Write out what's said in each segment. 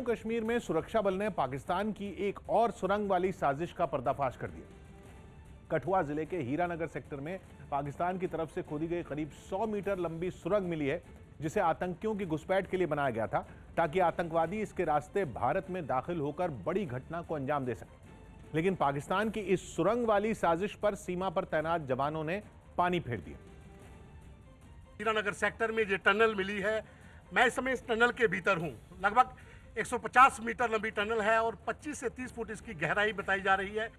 कश्मीर में सुरक्षा बल ने पाकिस्तान की एक और सुरंग वाली साजिश का पर्दाफाश कर दिया। कठुआ जिले के हीरानगर सेक्टर में पाकिस्तान की तरफ से खोदी गई करीब 100 मीटर लंबी सुरंग मिली है, जिसे आतंकियों की घुसपैठ के लिए बनाया गया था ताकि आतंकवादी इसके रास्ते भारत में दाखिल होकर बड़ी घटना को अंजाम दे सके। लेकिन पाकिस्तान की इस सुरंग वाली साजिश पर सीमा पर तैनात जवानों ने पानी फेर दिया। हीरानगर सेक्टर में जो टनल मिली है, मैं इस समय इस टनल के भीतर हूं। लगभग 150 मीटर लंबी टनल है और 25 से 30 फुट इसकी गहराई बताई जा रही है।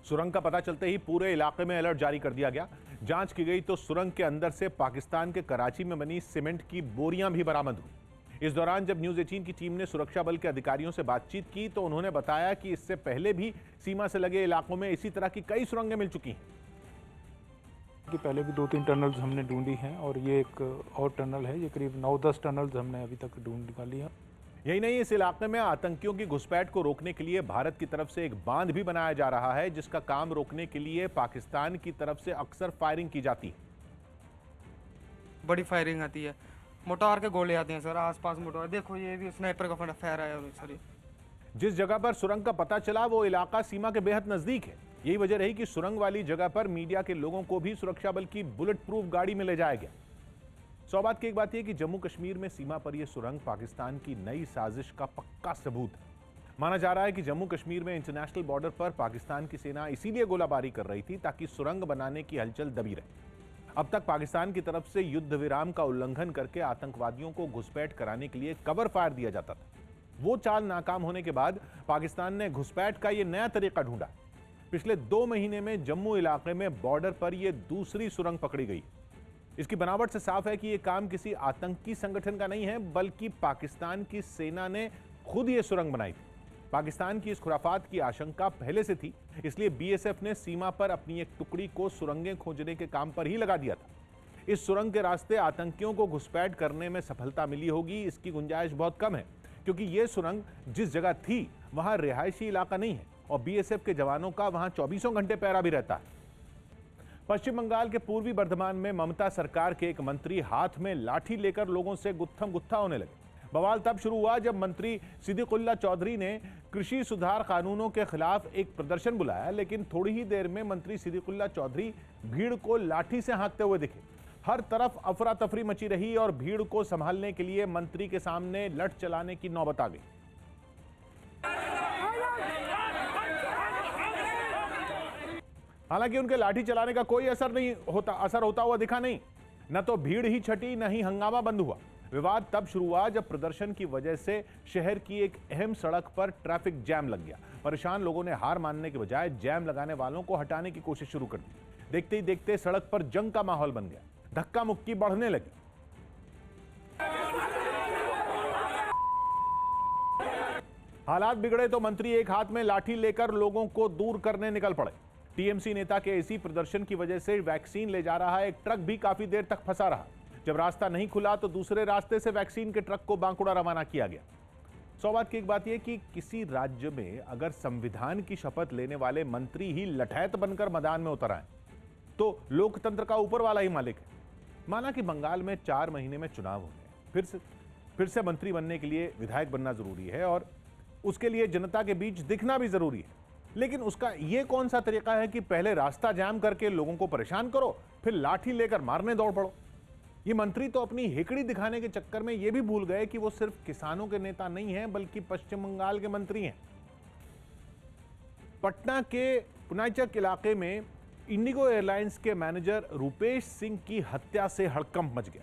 सुरंग का पता चलते ही पूरे इलाके में अलर्ट जारी कर दिया गया। जांच की गई तो सुरंग के अंदर से पाकिस्तान के कराची में बनी सीमेंट की बोरियां भी बरामद हुई। इस दौरान जब न्यूज 18 की टीम ने सुरक्षा बल के अधिकारियों से बातचीत की तो उन्होंने बताया कि इससे पहले भी सीमा से लगे इलाकों में इसी तरह की कई सुरंगें मिल चुकी हैं। कि पहले भी 2-3 टनल्स हमने ढूंढी हैं और ये एक और टनल है। ये करीब 9-10 टनल्स हमने अभी तक ढूंढ निकाली है। यही नहीं, इस इलाके में आतंकियों की घुसपैठ को रोकने के लिए भारत की तरफ से एक बांध भी बनाया जा रहा है, जिसका काम रोकने के लिए पाकिस्तान की तरफ से अक्सर फायरिंग की जाती है। बड़ी फायरिंग आती है, मोटार के गोले आते हैं सर, आसपास मोटार। देखो ये भी स्नाइपर का फायर आया सर। जिस जगह पर सुरंग का पता चला वो इलाका सीमा के बेहद नजदीक है। यही वजह रही कि सुरंग वाली जगह पर मीडिया के लोगों को भी सुरक्षा बल की बुलेट प्रूफ गाड़ी में ले जाया गया। सौभाग्य की एक बात यह कि जम्मू कश्मीर में सीमा पर यह सुरंग पाकिस्तान की नई साजिश का पक्का सबूत है। माना जा रहा है कि जम्मू कश्मीर में इंटरनेशनल बॉर्डर पर पाकिस्तान की सेना इसीलिए गोलाबारी कर रही थी ताकि सुरंग बनाने की हलचल दबी रहे। अब तक पाकिस्तान की तरफ से युद्ध विराम का उल्लंघन करके आतंकवादियों को घुसपैठ कराने के लिए कवर फायर दिया जाता था। वो चाल नाकाम होने के बाद पाकिस्तान ने घुसपैठ का यह नया तरीका ढूंढा। पिछले 2 महीने में जम्मू इलाके में बॉर्डर पर यह दूसरी सुरंग पकड़ी गई। इसकी बनावट से साफ है कि यह काम किसी आतंकी संगठन का नहीं है, बल्कि पाकिस्तान की सेना ने खुद यह सुरंग बनाई थी। पाकिस्तान की इस खुराफात की आशंका पहले से थी, इसलिए बीएसएफ ने सीमा पर अपनी एक टुकड़ी को सुरंगें खोजने के काम पर ही लगा दिया था। इस सुरंग के रास्ते आतंकियों को घुसपैठ करने में सफलता मिली होगी, इसकी गुंजाइश बहुत कम है, क्योंकि यह सुरंग जिस जगह थी वहां रिहायशी इलाका नहीं है और बीएसएफ के जवानों का वहां 24 घंटे पहरा भी रहता है। पश्चिम बंगाल के पूर्वी बर्धमान में ममता सरकार के एक मंत्री हाथ में लाठी लेकर लोगों से गुत्थम गुत्था होने लगे। बवाल तब शुरू हुआ जब मंत्री सिद्दीकुल्ला चौधरी ने कृषि सुधार कानूनों के खिलाफ एक प्रदर्शन बुलाया, लेकिन थोड़ी ही देर में मंत्री सिद्दीकुल्ला चौधरी भीड़ को लाठी से हाँकते हुए दिखे। हर तरफ अफरा तफरी मची रही और भीड़ को संभालने के लिए मंत्री के सामने लठ चलाने की नौबत आ गई। हालांकि उनके लाठी चलाने का कोई असर होता हुआ दिखा नहीं। न तो भीड़ ही छटी, न ही हंगामा बंद हुआ। विवाद तब शुरू हुआ जब प्रदर्शन की वजह से शहर की एक अहम सड़क पर ट्रैफिक जैम लग गया। परेशान लोगों ने हार मानने के बजाय जैम लगाने वालों को हटाने की कोशिश शुरू कर दी। देखते ही देखते सड़क पर जंग का माहौल बन गया, धक्का मुक्की बढ़ने लगी। हालात बिगड़े तो मंत्री एक हाथ में लाठी लेकर लोगों को दूर करने निकल पड़े। टीएमसी नेता के इसी प्रदर्शन की वजह से वैक्सीन ले जा रहा एक ट्रक भी काफी देर तक फंसा रहा। जब रास्ता नहीं खुला तो दूसरे रास्ते से वैक्सीन के ट्रक को बांकुड़ा रवाना किया गया। सौभाग्य की एक बात यह कि किसी राज्य में अगर संविधान की शपथ लेने वाले मंत्री ही लठैत बनकर मैदान में उतर आए तो लोकतंत्र का ऊपर वाला ही मालिक है। माना कि बंगाल में 4 महीने में चुनाव हो गए, फिर से मंत्री बनने के लिए विधायक बनना जरूरी है और उसके लिए जनता के बीच दिखना भी जरूरी है। लेकिन उसका यह कौन सा तरीका है कि पहले रास्ता जाम करके लोगों को परेशान करो, फिर लाठी लेकर मारने दौड़ पड़ो। ये मंत्री तो अपनी हेकड़ी दिखाने के चक्कर में यह भी भूल गए कि वो सिर्फ किसानों के नेता नहीं हैं, बल्कि पश्चिम बंगाल के मंत्री हैं। पटना के पुनाचक इलाके में इंडिगो एयरलाइंस के मैनेजर रूपेश सिंह की हत्या से हड़कंप मच गया।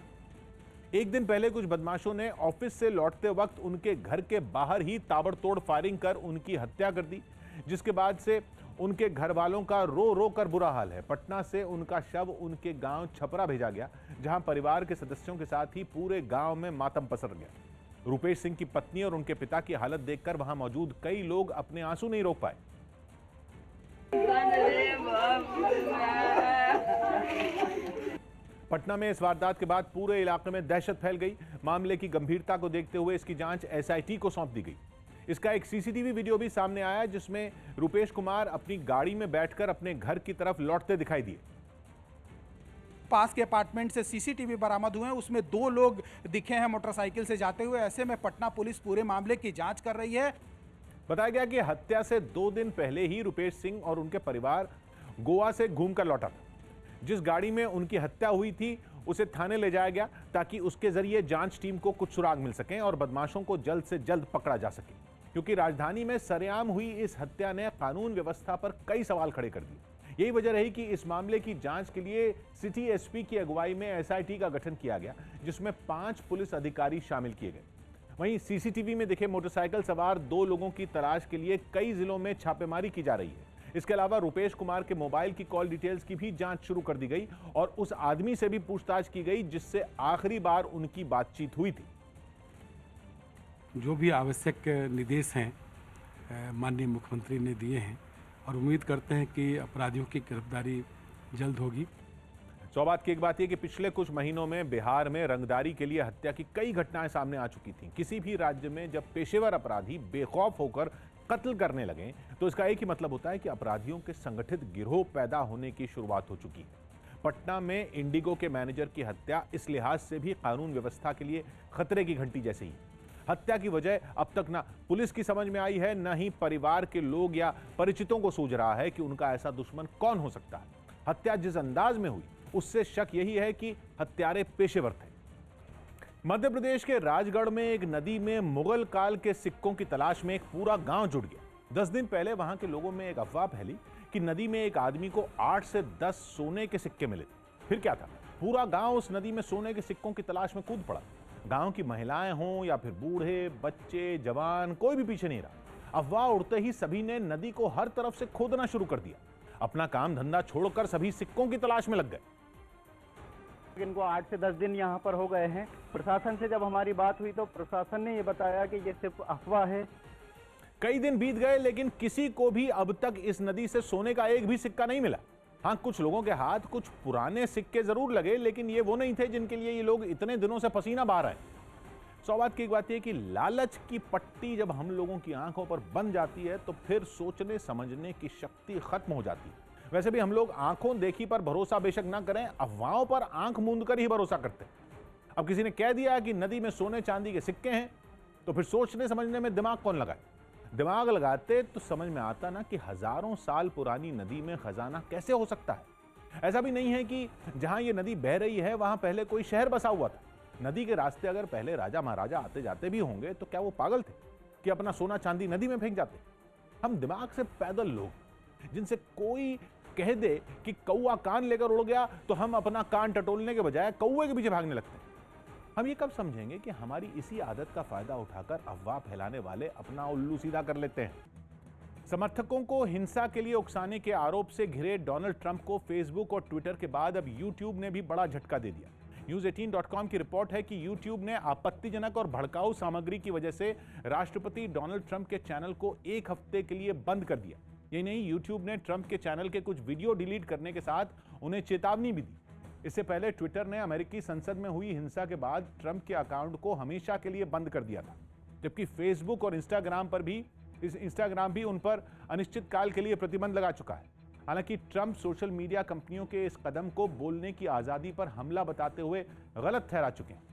एक दिन पहले कुछ बदमाशों ने ऑफिस से लौटते वक्त उनके घर के बाहर ही ताबड़तोड़ फायरिंग कर उनकी हत्या कर दी, जिसके बाद से उनके घर वालों का रो रो कर बुरा हाल है। पटना से उनका शव उनके गांव छपरा भेजा गया, जहां परिवार के सदस्यों के साथ ही पूरे गांव में मातम पसर गया। रूपेश सिंह की पत्नी और उनके पिता की हालत देखकर वहां मौजूद कई लोग अपने आंसू नहीं रोक पाए। पटना में इस वारदात के बाद पूरे इलाके में दहशत फैल गई। मामले की गंभीरता को देखते हुए इसकी जांच एसआईटी को सौंप दी गई। इसका एक सीसीटीवी वीडियो भी सामने आया जिसमें रूपेश कुमार अपनी गाड़ी में बैठकर अपने घर की तरफ लौटते दिखाई दिए। पास के अपार्टमेंट से सीसीटीवी बरामद हुए हैं, उसमें 2 लोग दिखे हैं मोटरसाइकिल से जाते हुए। ऐसे में पटना पुलिस पूरे मामले की जांच कर रही है। बताया गया कि हत्या से 2 दिन पहले ही रुपेश सिंह और उनके परिवार गोवा से घूमकर लौटा था। जिस गाड़ी में उनकी हत्या हुई थी उसे थाने ले जाया गया ताकि उसके जरिए जांच टीम को कुछ सुराग मिल सकें और बदमाशों को जल्द से जल्द पकड़ा जा सके, क्योंकि राजधानी में सरेआम हुई इस हत्या ने कानून व्यवस्था पर कई सवाल खड़े कर दिए। यही वजह रही कि इस मामले की जांच के लिए सिटी एसपी की अगुवाई में एसआईटी का गठन किया गया, जिसमें 5 पुलिस अधिकारी शामिल किए गए। वहीं सीसीटीवी में दिखे मोटरसाइकिल सवार 2 लोगों की तलाश के लिए कई जिलों में छापेमारी की जा रही है। इसके अलावा रुपेश कुमार के मोबाइल की कॉल डिटेल्स की भी जांच शुरू कर दी गई और उस आदमी से भी पूछताछ की गई जिससे आखिरी बार उनकी बातचीत हुई थी। जो भी आवश्यक निर्देश हैं माननीय मुख्यमंत्री ने दिए हैं और उम्मीद करते हैं कि अपराधियों की गिरफ्तारी जल्द होगी। सौबात की एक बात यह कि पिछले कुछ महीनों में बिहार में रंगदारी के लिए हत्या की कई घटनाएं सामने आ चुकी थीं। किसी भी राज्य में जब पेशेवर अपराधी बेखौफ होकर कत्ल करने लगे तो इसका एक ही मतलब होता है कि अपराधियों के संगठित गिरोह पैदा होने की शुरुआत हो चुकी है। पटना में इंडिगो के मैनेजर की हत्या इस लिहाज से भी कानून व्यवस्था के लिए खतरे की घंटी जैसी ही। हत्या की वजह अब तक ना पुलिस की समझ में आई है, न ही परिवार के लोग या परिचितों को सूझ रहा है कि उनका ऐसा दुश्मन कौन हो सकता है। हत्या जिस अंदाज में हुई उससे शक यही है कि हत्यारे पेशेवर थे। मध्य प्रदेश के राजगढ़ में एक नदी में मुगल काल के सिक्कों की तलाश में एक पूरा गांव जुट गया। 10 दिन पहले वहां के लोगों में एक अफवाह फैली कि नदी में एक आदमी को 8 से 10 सोने के सिक्के मिले। फिर क्या था, पूरा गांव उस नदी में सोने के सिक्कों की तलाश में कूद पड़ा। गांव की महिलाएं हों या फिर बूढ़े, बच्चे, जवान, कोई भी पीछे नहीं रहा। अफवाह उड़ते ही सभी ने नदी को हर तरफ से खोदना शुरू कर दिया। अपना काम धंधा छोड़कर सभी सिक्कों की तलाश में लग गए। इनको 8 से 10 दिन यहाँ पर हो गए हैं। प्रशासन से जब हमारी बात हुई तो प्रशासन ने ये बताया कि ये सिर्फ अफवाह है। कई दिन बीत गए लेकिन किसी को भी अब तक इस नदी से सोने का एक भी सिक्का नहीं मिला। हाँ, कुछ लोगों के हाथ कुछ पुराने सिक्के जरूर लगे, लेकिन ये वो नहीं थे जिनके लिए ये लोग इतने दिनों से पसीना बहा रहे हैं। सौबात की एक बात यह कि लालच की पट्टी जब हम लोगों की आंखों पर बन जाती है तो फिर सोचने समझने की शक्ति खत्म हो जाती है। वैसे भी हम लोग आंखों देखी पर भरोसा बेशक ना करें, अफवाहों पर आंख मूंद कर ही भरोसा करते हैं। अब किसी ने कह दिया कि नदी में सोने चांदी के सिक्के हैं तो फिर सोचने समझने में दिमाग कौन लगाए। दिमाग लगाते तो समझ में आता ना कि हजारों साल पुरानी नदी में खजाना कैसे हो सकता है। ऐसा भी नहीं है कि जहां ये नदी बह रही है वहां पहले कोई शहर बसा हुआ था। नदी के रास्ते अगर पहले राजा महाराजा आते जाते भी होंगे तो क्या वो पागल थे कि अपना सोना चांदी नदी में फेंक जाते। हम दिमाग से पैदल लोग, जिनसे कोई कह दे कि कौआ कान लेकर उड़ गया तो हम अपना कान टटोलने के बजाय कौए के पीछे भागने लगते हैं। हम ये कब समझेंगे कि हमारी इसी आदत का फायदा उठाकर अफवाह फैलाने वाले अपना उल्लू सीधा कर लेते हैं। समर्थकों को हिंसा के लिए उकसाने के आरोप से घिरे डोनाल्ड ट्रंप को फेसबुक और ट्विटर के बाद अब यूट्यूब ने भी बड़ा झटका दे दिया। News18.com की रिपोर्ट है कि यूट्यूब ने आपत्तिजनक और भड़काऊ सामग्री की वजह से राष्ट्रपति डोनाल्ड ट्रंप के चैनल को 1 हफ्ते के लिए बंद कर दिया। यही नहीं, यूट्यूब ने ट्रंप के चैनल के कुछ वीडियो डिलीट करने के साथ उन्हें चेतावनी भी दी। इससे पहले ट्विटर ने अमेरिकी संसद में हुई हिंसा के बाद ट्रंप के अकाउंट को हमेशा के लिए बंद कर दिया था, जबकि फेसबुक और इंस्टाग्राम भी उन पर अनिश्चित काल के लिए प्रतिबंध लगा चुका है। हालांकि ट्रंप सोशल मीडिया कंपनियों के इस कदम को बोलने की आजादी पर हमला बताते हुए गलत ठहरा चुके हैं।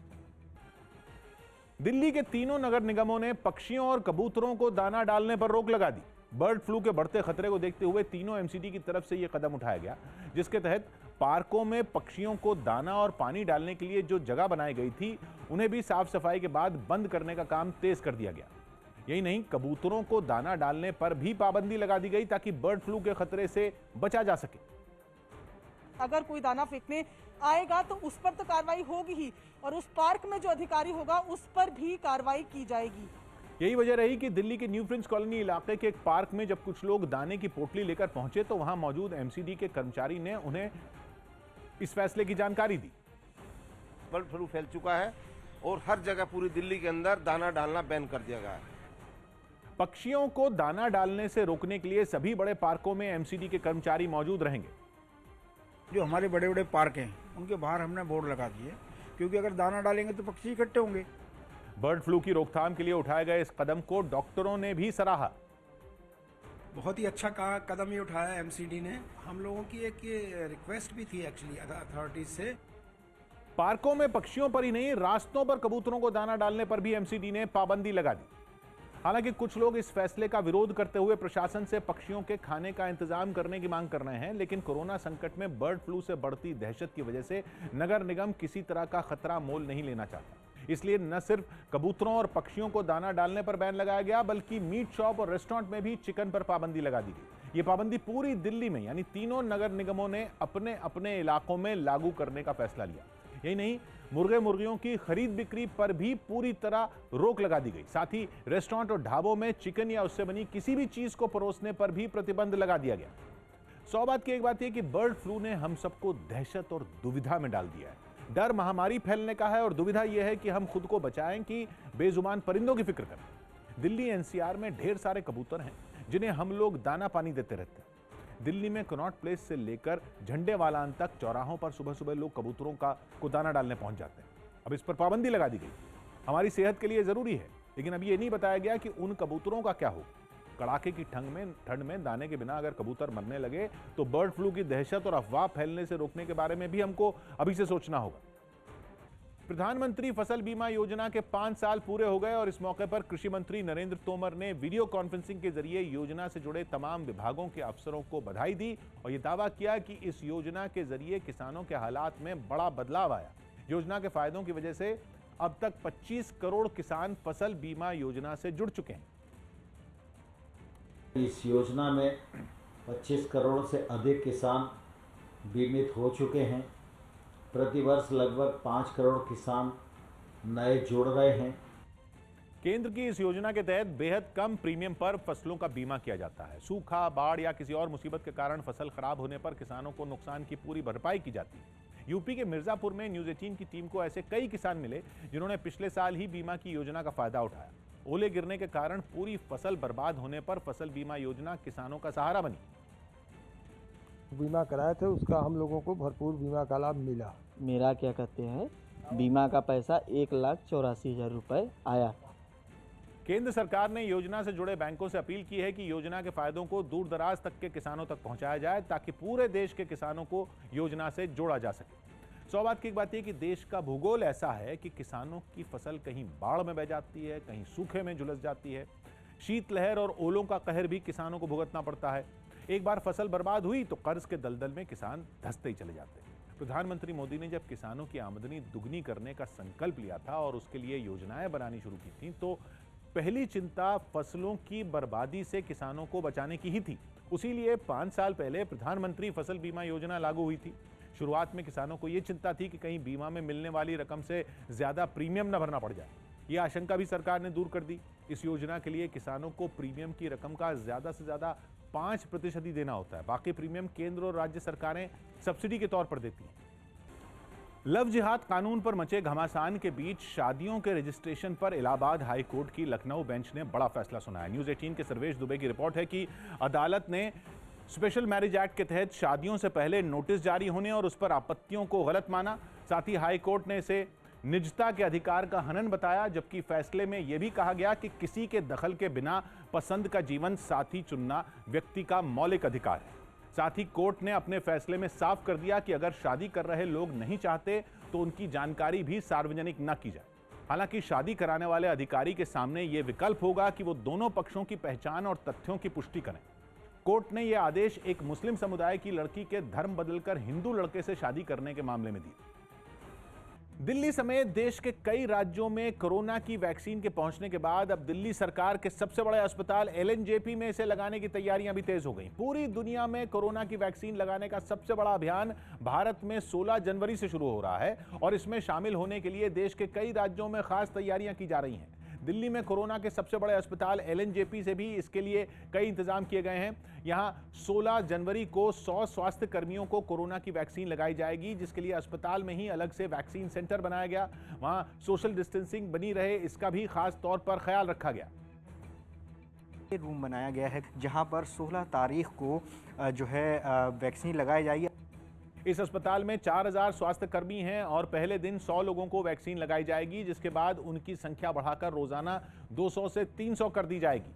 दिल्ली के तीनों नगर निगमों ने पक्षियों और कबूतरों को दाना डालने पर रोक लगा दी। बर्ड फ्लू के बढ़ते खतरे को देखते हुए तीनों एमसीडी की तरफ से यह कदम उठाया गया, जिसके तहत पार्कों में पक्षियों को दाना और पानी डालने के लिए जो जगह बनाई गई थी उन्हें भी साफ सफाई के बाद बंद करने का काम तेज कर दिया गया। यही नहीं, कबूतरों को दाना डालने पर भी पाबंदी लगा दी गई ताकि बर्ड फ्लू के खतरे से बचा जा सके। अगर कोई दाना फेंकने आएगा तो उस पर तो कार्रवाई होगी ही, और उस पार्क में जो अधिकारी होगा उस पर भी कार्रवाई की जाएगी। यही वजह रही कि दिल्ली के न्यू फ्रिंज कॉलोनी इलाके के एक पार्क में जब कुछ लोग दाने की पोटली लेकर पहुंचे तो वहां मौजूद एमसीडी के कर्मचारी ने उन्हें इस फैसले की जानकारी दी। बर्ड फ्लू फैल चुका है और हर जगह पूरी दिल्ली के अंदर दाना डालना बैन कर दिया गया है। पक्षियों को दाना डालने से रोकने के लिए सभी बड़े पार्कों में एमसीडी के कर्मचारी मौजूद रहेंगे। जो हमारे बड़े बड़े पार्क हैं उनके बाहर हमने बोर्ड लगा दिए, क्योंकि अगर दाना डालेंगे तो पक्षी इकट्ठे होंगे। बर्ड फ्लू की रोकथाम के लिए उठाए गए इस कदम को डॉक्टरों ने भी सराहा। बहुत ही अच्छा कदम ही उठाया एमसीडी ने। हम लोगों की एक ये रिक्वेस्ट भी थी एक्चुअली अथॉरिटीज से। पार्कों में पक्षियों पर ही नहीं, रास्तों पर कबूतरों को दाना डालने पर भी एमसीडी ने पाबंदी लगा दी। हालांकि कुछ लोग इस फैसले का विरोध करते हुए प्रशासन से पक्षियों के खाने का इंतजाम करने की मांग कर रहे हैं, लेकिन कोरोना संकट में बर्ड फ्लू से बढ़ती दहशत की वजह से नगर निगम किसी तरह का खतरा मोल नहीं लेना चाहता। इसलिए न सिर्फ कबूतरों और पक्षियों को दाना डालने पर बैन लगाया गया, बल्कि मीट शॉप और रेस्टोरेंट में भी चिकन पर पाबंदी लगा दी गई। ये पाबंदी पूरी दिल्ली में यानी तीनों नगर निगमों ने अपने अपने इलाकों में लागू करने का फैसला लिया। यही नहीं, मुर्गे मुर्गियों की खरीद बिक्री पर भी पूरी तरह रोक लगा दी गई। साथ ही रेस्टोरेंट और ढाबों में चिकन या उससे बनी किसी भी चीज को परोसने पर भी प्रतिबंध लगा दिया गया। 100 बात की एक बात यह कि बर्ड फ्लू ने हम सबको दहशत और दुविधा में डाल दिया है। डर महामारी फैलने का है और दुविधा यह है कि हम खुद को बचाएं कि बेजुबान परिंदों की फिक्र करें। दिल्ली एनसीआर में ढेर सारे कबूतर हैं जिन्हें हम लोग दाना पानी देते रहते हैं। दिल्ली में कनॉट प्लेस से लेकर झंडेवालान तक चौराहों पर सुबह सुबह लोग कबूतरों को दाना डालने पहुंच जाते हैं। अब इस पर पाबंदी लगा दी गई। हमारी सेहत के लिए जरूरी है, लेकिन अभी ये नहीं बताया गया कि उन कबूतरों का क्या हो। कड़ाके की ठंड में दाने के बिना अगर कबूतर मरने लगे तो बर्ड फ्लू की दहशत और अफवाह फैलने से रोकने के बारे में भी हमको अभी से सोचना होगा। प्रधानमंत्री फसल बीमा योजना के 5 साल पूरे हो गए और इस मौके पर कृषि मंत्री नरेंद्र तोमर ने वीडियो कॉन्फ्रेंसिंग के जरिए योजना से जुड़े तमाम विभागों के अफसरों को बधाई दी और यह दावा किया कि इस योजना के जरिए किसानों के हालात में बड़ा बदलाव आया। योजना के फायदों की वजह से अब तक 25 करोड़ किसान फसल बीमा योजना से जुड़ चुके हैं। इस योजना में 25 करोड़ से अधिक किसान बीमित हो चुके हैं। प्रतिवर्ष लगभग 5 करोड़ किसान नए जुड़ रहे हैं। केंद्र की इस योजना के तहत बेहद कम प्रीमियम पर फसलों का बीमा किया जाता है। सूखा, बाढ़ या किसी और मुसीबत के कारण फसल खराब होने पर किसानों को नुकसान की पूरी भरपाई की जाती है। यूपी के मिर्जापुर में न्यूज़ 18 की टीम को ऐसे कई किसान मिले जिन्होंने पिछले साल ही बीमा की योजना का फायदा उठाया। ओले गिरने के कारण पूरी फसल बर्बाद होने पर फसल बीमा योजना किसानों का सहारा बनी। बीमा कराए थे उसका हम लोगों को भरपूर बीमा का लाभ मिला। मेरा क्या कहते हैं, बीमा का पैसा 1,84,000 रुपये आया। केंद्र सरकार ने योजना से जुड़े बैंकों से अपील की है कि योजना के फायदों को दूर दराज तक के किसानों तक पहुंचाया जाए ताकि पूरे देश के किसानों को योजना से जोड़ा जा सके। 100 बात की एक बात यह कि देश का भूगोल ऐसा है कि किसानों की फसल कहीं बाढ़ में बह जाती है, कहीं सूखे में झुलस जाती है। शीतलहर और ओलों का कहर भी किसानों को भुगतना पड़ता है। एक बार फसल बर्बाद हुई तो कर्ज के दलदल में किसान धंसते ही चले जाते हैं। प्रधानमंत्री मोदी ने जब किसानों की आमदनी दुगनी करने का संकल्प लिया था और उसके लिए योजनाएं बनानी शुरू की थी तो पहली चिंता फसलों की बर्बादी से किसानों को बचाने की ही थी। उसी लिए 5 साल पहले प्रधानमंत्री फसल बीमा योजना लागू हुई थी। शुरुआत में किसानों को यह चिंता थी कि कहीं बीमा में मिलने वाली रकम से ज्यादा प्रीमियम न भरना पड़ जाए। यह आशंका भी सरकार ने दूर कर दी। इस योजना के लिए किसानों को प्रीमियम की रकम का ज्यादा से ज्यादा 5% ही देना होता है। बाकी प्रीमियम केंद्र और राज्य सरकारें सब्सिडी के तौर पर देती हैं। लव जिहाद कानून पर मचे घमासान के बीच शादियों के रजिस्ट्रेशन पर इलाहाबाद हाई कोर्ट की लखनऊ बेंच ने बड़ा फैसला सुनाया। न्यूज़ 18 के सर्वेश दुबे की रिपोर्ट है कि अदालत ने स्पेशल मैरिज एक्ट के तहत शादियों से पहले नोटिस जारी होने और उस पर आपत्तियों को गलत माना। साथ ही हाई कोर्ट ने इसे निजता के अधिकार का हनन बताया, जबकि फैसले में यह भी कहा गया कि किसी के दखल के बिना पसंद का जीवन साथी चुनना व्यक्ति का मौलिक अधिकार है। साथ ही कोर्ट ने अपने फैसले में साफ कर दिया कि अगर शादी कर रहे लोग नहीं चाहते तो उनकी जानकारी भी सार्वजनिक न की जाए। हालांकि शादी कराने वाले अधिकारी के सामने यह विकल्प होगा कि वो दोनों पक्षों की पहचान और तथ्यों की पुष्टि करें। कोर्ट ने यह आदेश एक मुस्लिम समुदाय की लड़की के धर्म बदलकर हिंदू लड़के से शादी करने के मामले में दिया। दिल्ली समेत देश के कई राज्यों में कोरोना की वैक्सीन के पहुंचने के बाद अब दिल्ली सरकार के सबसे बड़े अस्पताल एलएनजेपी में इसे लगाने की तैयारियां भी तेज हो गई। पूरी दुनिया में कोरोना की वैक्सीन लगाने का सबसे बड़ा अभियान भारत में 16 जनवरी से शुरू हो रहा है और इसमें शामिल होने के लिए देश के कई राज्यों में खास तैयारियां की जा रही हैं। दिल्ली में कोरोना के सबसे बड़े अस्पताल एलएनजेपी से भी इसके लिए कई इंतजाम किए गए हैं। यहां 16 जनवरी को 100 स्वास्थ्य कर्मियों को कोरोना की वैक्सीन लगाई जाएगी, जिसके लिए अस्पताल में ही अलग से वैक्सीन सेंटर बनाया गया। वहां सोशल डिस्टेंसिंग बनी रहे, इसका भी खास तौर पर ख्याल रखा गया। रूम बनाया गया है जहां पर 16 तारीख को जो है वैक्सीन लगाई जाएगी। इस अस्पताल में 4000 स्वास्थ्य कर्मी हैं और पहले दिन 100 लोगों को वैक्सीन लगाई जाएगी, जिसके बाद उनकी संख्या बढ़ाकर रोजाना 200 से 300 कर दी जाएगी।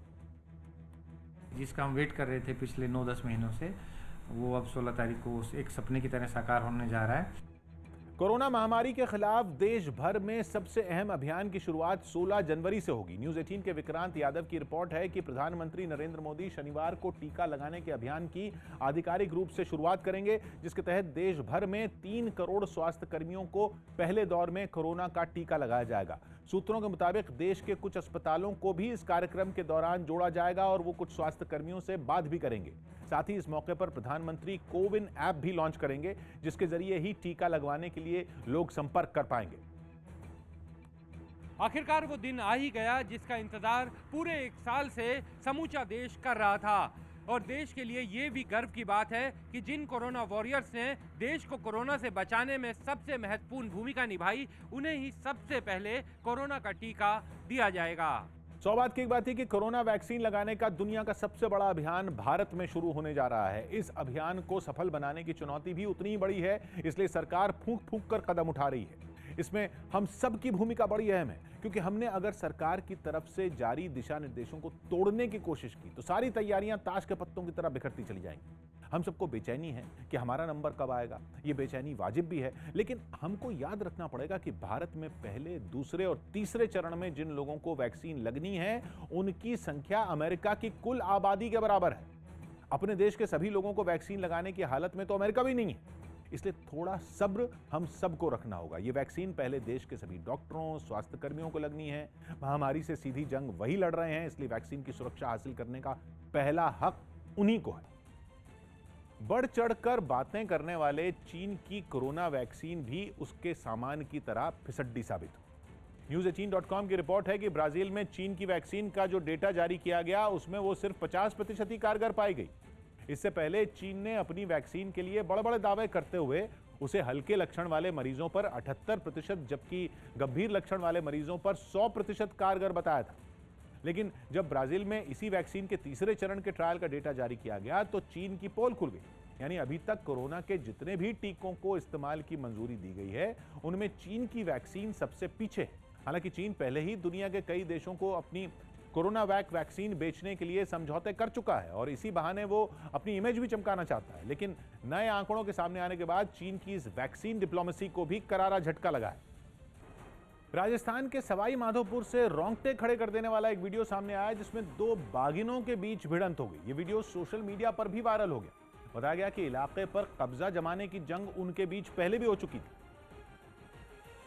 जिसका हम वेट कर रहे थे पिछले 9-10 महीनों से, वो अब 16 तारीख को एक सपने की तरह साकार होने जा रहा है। कोरोना महामारी के खिलाफ देश भर में सबसे अहम अभियान की शुरुआत 16 जनवरी से होगी। न्यूज़ 18 के विक्रांत यादव की रिपोर्ट है कि प्रधानमंत्री नरेंद्र मोदी शनिवार को टीका लगाने के अभियान की आधिकारिक रूप से शुरुआत करेंगे, जिसके तहत देश भर में 3 करोड़ स्वास्थ्य कर्मियों को पहले दौर में कोरोना का टीका लगाया जाएगा। सूत्रों के मुताबिक देश के कुछ अस्पतालों को भी इस कार्यक्रम के दौरान जोड़ा जाएगा और वो कुछ स्वास्थ्य कर्मियों से बात भी करेंगे। साथ ही इस मौके पर प्रधानमंत्री कोविन ऐप भी लॉन्च करेंगे, जिसके जरिए ही टीका लगवाने के लिए लोग संपर्क कर पाएंगे। आखिरकार वो दिन आ ही गया जिसका इंतजार पूरे 1 साल से समूचा देश कर रहा था। और देश के लिए ये भी गर्व की बात है कि जिन कोरोना वॉरियर्स ने देश को कोरोना से बचाने में सबसे महत्वपूर्ण भूमिका निभाई, उन्हें ही सबसे पहले कोरोना का टीका दिया जाएगा। सौभाग्य की एक बात है कि कोरोना वैक्सीन लगाने का दुनिया का सबसे बड़ा अभियान भारत में शुरू होने जा रहा है। इस अभियान को सफल बनाने की चुनौती भी उतनी ही बड़ी है, इसलिए सरकार फूंक फूंक कर कदम उठा रही है। इसमें हम सब की भूमिका बड़ी अहम है, क्योंकि हमने अगर सरकार की तरफ से जारी दिशा निर्देशों को तोड़ने की कोशिश की तो सारी तैयारियां ताश के पत्तों की तरह बिखरती चली जाएंगी। हम सबको बेचैनी है कि हमारा नंबर कब आएगा। ये बेचैनी वाजिब भी है, लेकिन हमको याद रखना पड़ेगा कि भारत में पहले, दूसरे और तीसरे चरण में जिन लोगों को वैक्सीन लगनी है, उनकी संख्या अमेरिका की कुल आबादी के बराबर है। अपने देश के सभी लोगों को वैक्सीन लगाने की हालत में तो अमेरिका भी नहीं है, इसलिए थोड़ा सब्र हम सबको रखना होगा। ये वैक्सीन पहले देश के सभी डॉक्टरों, स्वास्थ्य कर्मियों को लगनी है। महामारी से सीधी जंग वही लड़ रहे हैं, इसलिए वैक्सीन की सुरक्षा हासिल करने का पहला हक उन्हीं को है। बढ़ चढ़कर बातें करने वाले चीन की कोरोना वैक्सीन भी उसके सामान की तरह फिसड्डी साबित हुई। News18.com की रिपोर्ट है कि ब्राजील में चीन की वैक्सीन का जो डेटा जारी किया गया, उसमें वो सिर्फ 50% ही कारगर पाई गई। इससे पहले चीन ने अपनी वैक्सीन के लिए बड़े बड़े दावे करते हुए उसे हल्के लक्षण वाले मरीजों पर 78%, जबकि गंभीर लक्षण वाले मरीजों पर 100% कारगर बताया था। लेकिन जब ब्राजील में इसी वैक्सीन के तीसरे चरण के ट्रायल का डेटा जारी किया गया तो चीन की पोल खुल गई। यानी अभी तक कोरोना के जितने भी टीकों को इस्तेमाल की मंजूरी दी गई है, उनमें चीन की वैक्सीन सबसे पीछे है। हालांकि चीन पहले ही दुनिया के कई देशों को अपनी कोरोना वैक्सीन बेचने के लिए समझौते कर चुका है और इसी बहाने वो अपनी इमेज भी चमकाना चाहता है। लेकिन नए आंकड़ों के सामने आने के बाद चीन की इस वैक्सीन डिप्लोमेसी को भी करारा झटका लगा है। राजस्थान के सवाई माधोपुर से रोंगटे खड़े कर देने वाला एक वीडियो सामने आया, जिसमें 2 बाघिनों के बीच भिड़ंत हो गई। ये वीडियो सोशल मीडिया पर भी वायरल हो गया। बताया गया कि इलाके पर कब्जा जमाने की जंग उनके बीच पहले भी हो चुकी थी,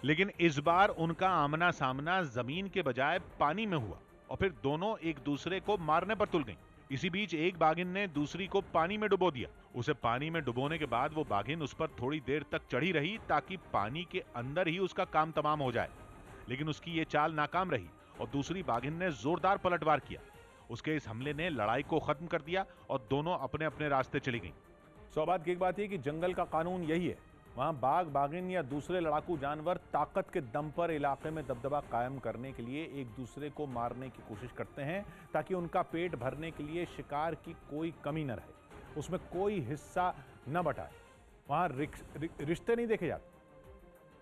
लेकिन इस बार उनका आमना सामना जमीन के बजाय पानी में हुआ और फिर दोनों एक दूसरे को मारने पर तुल गईं। इसी बीच एक बाघिन ने दूसरी को पानी में डुबो दिया। उसे पानी में डुबोने के बाद वो बाघिन उस पर थोड़ी देर तक चढ़ी रही ताकि पानी के अंदर ही उसका काम तमाम हो जाए, लेकिन उसकी ये चाल नाकाम रही और दूसरी बाघिन ने जोरदार पलटवार किया। उसके इस हमले ने लड़ाई को खत्म कर दिया और दोनों अपने अपने रास्ते चली गईं। सौभाग्य की एक बात है कि जंगल का कानून यही है, वहां बाघ, बाघिन या दूसरे लड़ाकू जानवर ताकत के दम पर इलाके में दबदबा कायम करने के लिए एक दूसरे को मारने की कोशिश करते हैं, ताकि उनका पेट भरने के लिए शिकार की कोई कमी न रहे, उसमें कोई हिस्सा न बटाए। वहां रिश्ते नहीं देखे जाते।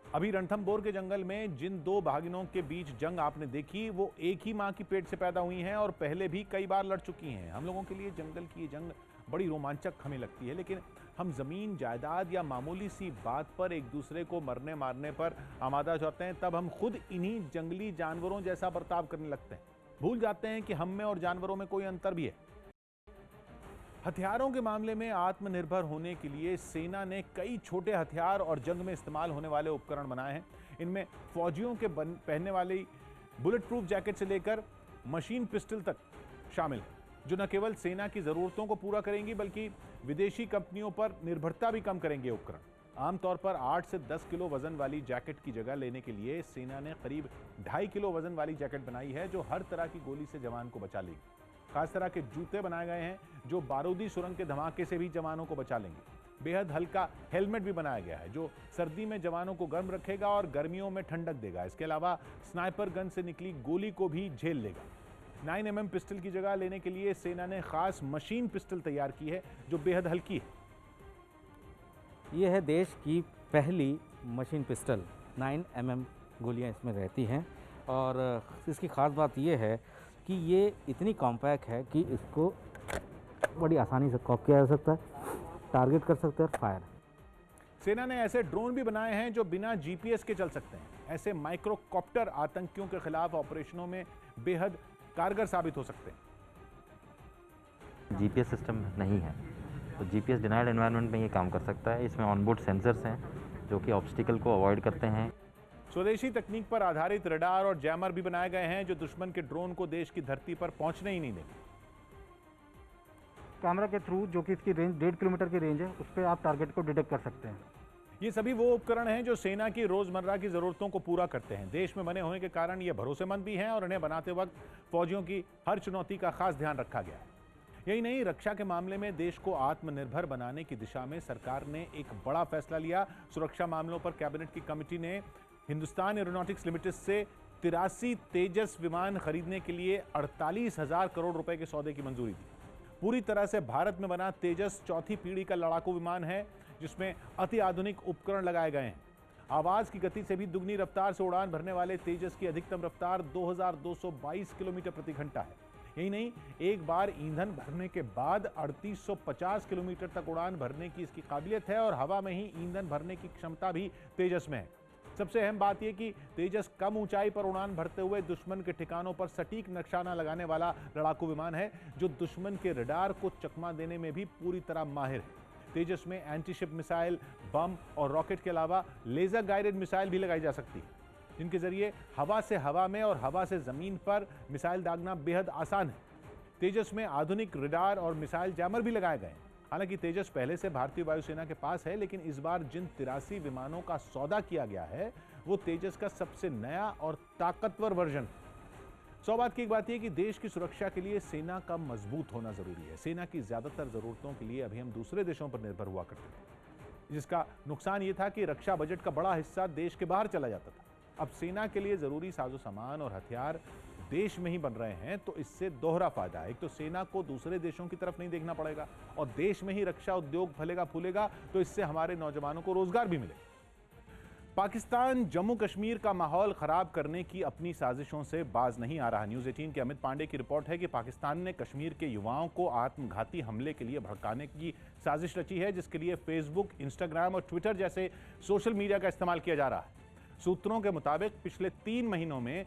अभी रणथंभौर के जंगल में जिन 2 बाघिनों के बीच जंग आपने देखी, वो एक ही मां की पेट से पैदा हुई हैं और पहले भी कई बार लड़ चुकी हैं। हम लोगों के लिए जंगल की ये जंग बड़ी रोमांचक हमें लगती है, लेकिन हम जमीन, जायदाद या मामूली सी बात पर एक दूसरे को मरने मारने पर आमादा जाते हैं, तब हम खुद इन्हीं जंगली जानवरों जैसा बर्ताव करने लगते हैं। भूल जाते हैं कि हम में और जानवरों में कोई अंतर भी है। हथियारों के मामले में आत्मनिर्भर होने के लिए सेना ने कई छोटे हथियार और जंग में इस्तेमाल होने वाले उपकरण बनाए हैं। इनमें फौजियों के पहनने वाली बुलेट प्रूफ जैकेट से लेकर मशीन पिस्टल तक शामिल है, जो न केवल सेना की ज़रूरतों को पूरा करेंगी बल्कि विदेशी कंपनियों पर निर्भरता भी कम करेंगे। उपकरण आमतौर पर 8 से 10 किलो वजन वाली जैकेट की जगह लेने के लिए सेना ने करीब 2.5 किलो वजन वाली जैकेट बनाई है, जो हर तरह की गोली से जवान को बचा लेगी। खास तरह के जूते बनाए गए हैं जो बारूदी सुरंग के धमाके से भी जवानों को बचा लेंगे। बेहद हल्का हेलमेट भी बनाया गया है जो सर्दी में जवानों को गर्म रखेगा और गर्मियों में ठंडक देगा। इसके अलावा स्नाइपर गन से निकली गोली को भी झेल लेगा। 9mm पिस्टल की जगह लेने के लिए सेना ने खास मशीन पिस्टल तैयार की है जो बेहद हल्की है। ये है देश की पहली मशीन पिस्टल। 9mm गोलियां इसमें रहती हैं और इसकी ख़ास बात ये है कि ये इतनी कॉम्पैक्ट है कि इसको बड़ी आसानी से कॉप किया जा सकता है, टारगेट कर सकते हैं और फायर। सेना ने ऐसे ड्रोन भी बनाए हैं जो बिना जीपीएस के चल सकते हैं। ऐसे माइक्रोकॉप्टर आतंकियों के खिलाफ ऑपरेशनों में बेहद कारगर साबित हो सकते हैं। जीपीएस सिस्टम नहीं है तो जीपीएस डिनाइड एनवायरनमेंट में ये काम कर सकता है। इसमें ऑनबोर्ड सेंसर्स हैं जो कि ऑब्स्टिकल को अवॉइड करते हैं। स्वदेशी तकनीक पर आधारित रडार और जैमर भी बनाए गए हैं जो दुश्मन के ड्रोन को देश की धरती पर पहुंचने ही नहीं देंगे। कैमरा के थ्रू, जो कि इसकी रेंज 1.5 किलोमीटर की रेंज है, उस पर आप टारगेट को डिटेक्ट कर सकते हैं। ये सभी वो उपकरण हैं जो सेना की रोजमर्रा की जरूरतों को पूरा करते हैं। देश में बने होने के कारण ये भरोसेमंद भी हैं और इन्हें बनाते वक्त फौजियों की हर चुनौती का खास ध्यान रखा गया है। यही नहीं, रक्षा के मामले में देश को आत्मनिर्भर बनाने की दिशा में सरकार ने एक बड़ा फैसला लिया। सुरक्षा मामलों पर कैबिनेट की कमेटी ने हिंदुस्तान एरोनॉटिक्स लिमिटेड से 83 तेजस विमान खरीदने के लिए 48,000 करोड़ रुपए के सौदे की मंजूरी दी। पूरी तरह से भारत में बना तेजस चौथी पीढ़ी का लड़ाकू विमान है जिसमें अति आधुनिक उपकरण लगाए गए हैं। आवाज की गति से भी दुगनी रफ्तार से उड़ान भरने वाले तेजस की अधिकतम रफ्तार 2222 किलोमीटर प्रति घंटा है। यही नहीं, एक बार ईंधन भरने के बाद 3850 किलोमीटर तक उड़ान भरने की इसकी काबिलियत है और हवा में ही ईंधन भरने की क्षमता भी तेजस में है। सबसे अहम बात यह कि तेजस कम ऊंचाई पर उड़ान भरते हुए दुश्मन के ठिकानों पर सटीक निशाना लगाने वाला लड़ाकू विमान है जो दुश्मन के रडार को चकमा देने में भी पूरी तरह माहिर है। तेजस में एंटीशिप मिसाइल, बम और रॉकेट के अलावा लेजर गाइडेड मिसाइल भी लगाई जा सकती है जिनके जरिए हवा से हवा में और हवा से जमीन पर मिसाइल दागना बेहद आसान है। तेजस में आधुनिक रडार और मिसाइल जैमर भी लगाए गए हैं। हालांकि तेजस पहले से भारतीय वायुसेना के पास है, लेकिन इस बार जिन 83 विमानों का सौदा किया गया है वो तेजस का सबसे नया और ताकतवर वर्जन। सौ बात की एक बात यह कि देश की सुरक्षा के लिए सेना का मजबूत होना जरूरी है। सेना की ज्यादातर जरूरतों के लिए अभी हम दूसरे देशों पर निर्भर हुआ करते थे, जिसका नुकसान ये था कि रक्षा बजट का बड़ा हिस्सा देश के बाहर चला जाता था। अब सेना के लिए जरूरी साजो सामान और हथियार देश में ही बन रहे हैं तो इससे दोहरा फायदा है। एक तो सेना को दूसरे देशों की तरफ नहीं देखना पड़ेगा और देश में ही रक्षा उद्योग फलेगा फूलेगा तो इससे हमारे नौजवानों को रोजगार भी मिलेगा। पाकिस्तान जम्मू कश्मीर का माहौल खराब करने की अपनी साजिशों से बाज नहीं आ रहा। न्यूज़ 18 के अमित पांडे की रिपोर्ट है कि पाकिस्तान ने कश्मीर के युवाओं को आत्मघाती हमले के लिए भड़काने की साजिश रची है जिसके लिए फेसबुक, इंस्टाग्राम और ट्विटर जैसे सोशल मीडिया का इस्तेमाल किया जा रहा है। सूत्रों के मुताबिक पिछले 3 महीनों में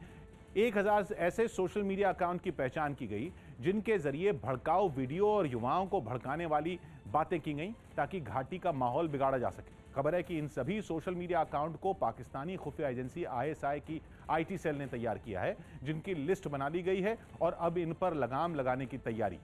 1000 ऐसे सोशल मीडिया अकाउंट की पहचान की गई जिनके जरिए भड़काऊ वीडियो और युवाओं को भड़काने वाली बातें की गई ताकि घाटी का माहौल बिगाड़ा जा सके। खबर है कि इन सभी सोशल मीडिया अकाउंट को पाकिस्तानी खुफिया एजेंसी ISI की IT सेल ने तैयार किया है जिनकी लिस्ट बना ली गई है और अब इन पर लगाम लगाने की तैयारी।